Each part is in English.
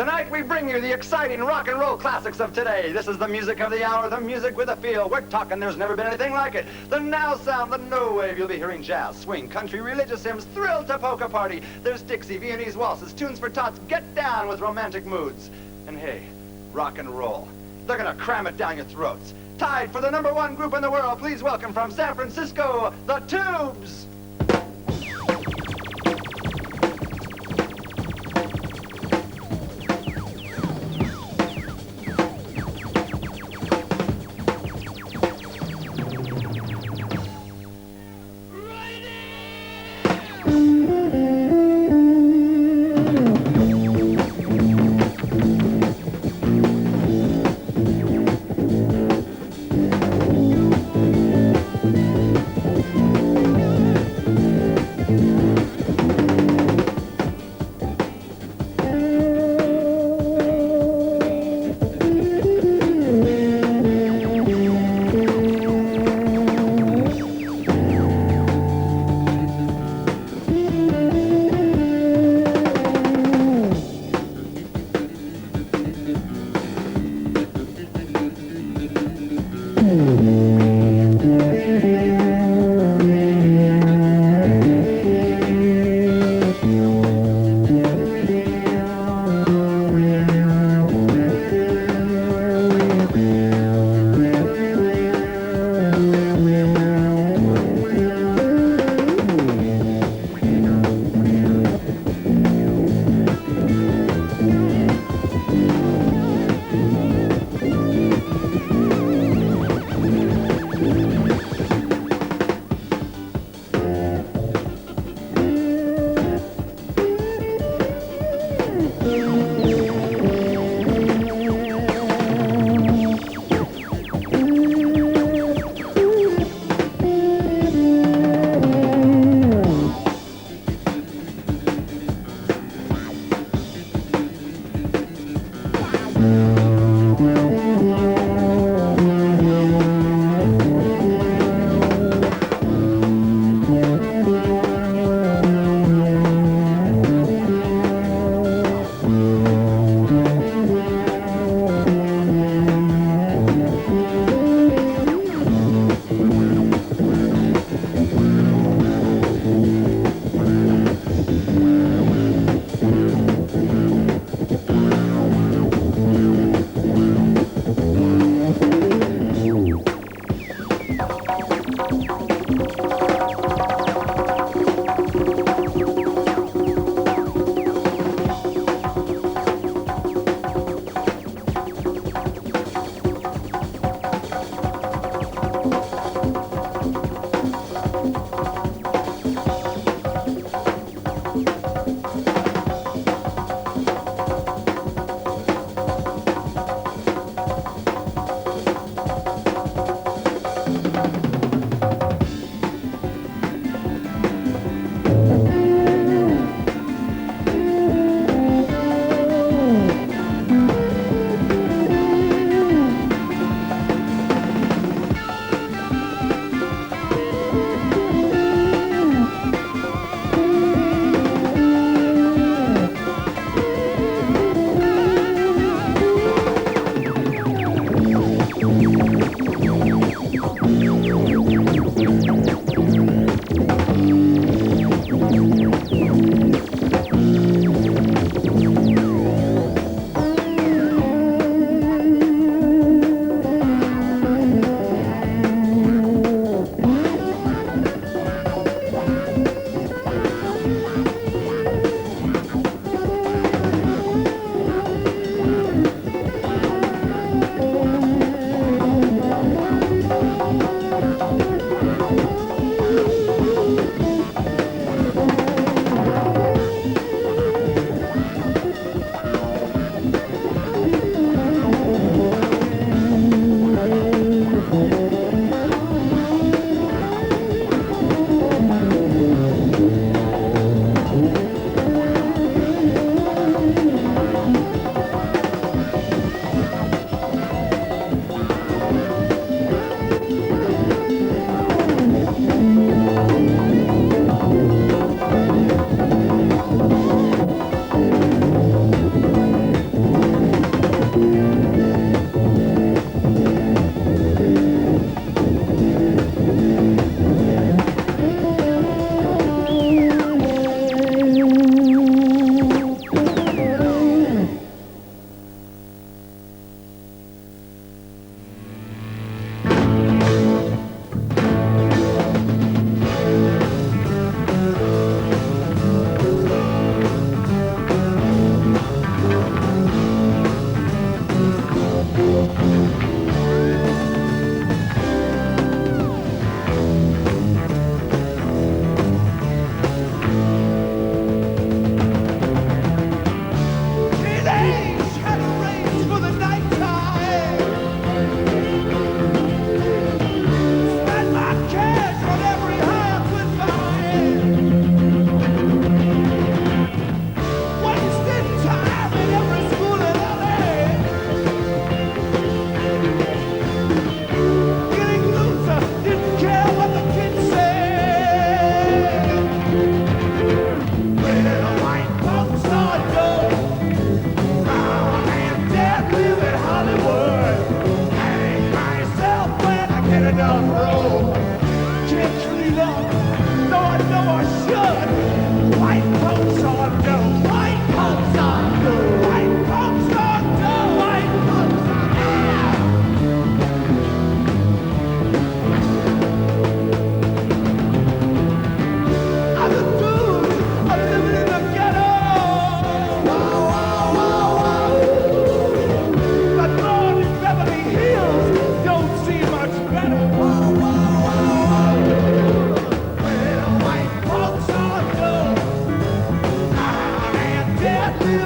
Tonight we bring you the exciting rock and roll classics of today. This is the music of the hour, the music with a feel. We're talking there's never been anything like it. The now sound, the no wave. You'll be hearing jazz, swing, country, religious hymns, thrill to polka party. There's Dixie, Viennese waltzes, tunes for tots. Get down with romantic moods. And hey, rock and roll. They're gonna cram it down your throats. Tied for the #1 group in the world, please welcome from San Francisco, the Tubes.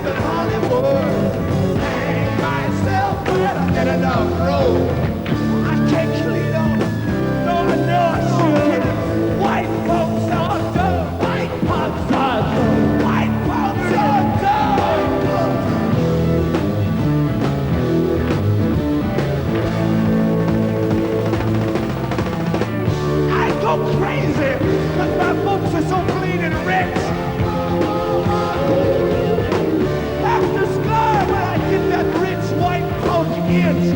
live in Hollywood. Hang myself when I get enough road. I can't clean up, no I know I should. White folks are dumb, white punks are dumb, white punks are dumb. I go crazy, cause my folks are so clean and rich. After scar when I get that rich white punk itch.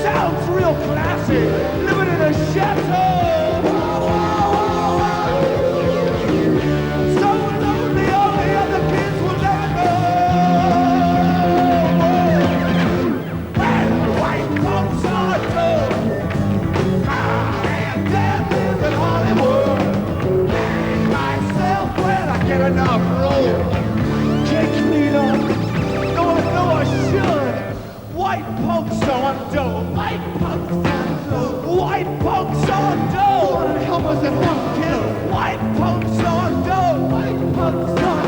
Sounds real classy, living in a chateau. So lonely, all the other kids will never know. Well, white folks are dumb. I am dead, live in Hollywood. Hang myself when I get enough roll. Can't clean up, no I know I should. White punks are dumb. White punks are dumb. White punks are dumb. Help us at home, kid. White punks are dumb. White punks are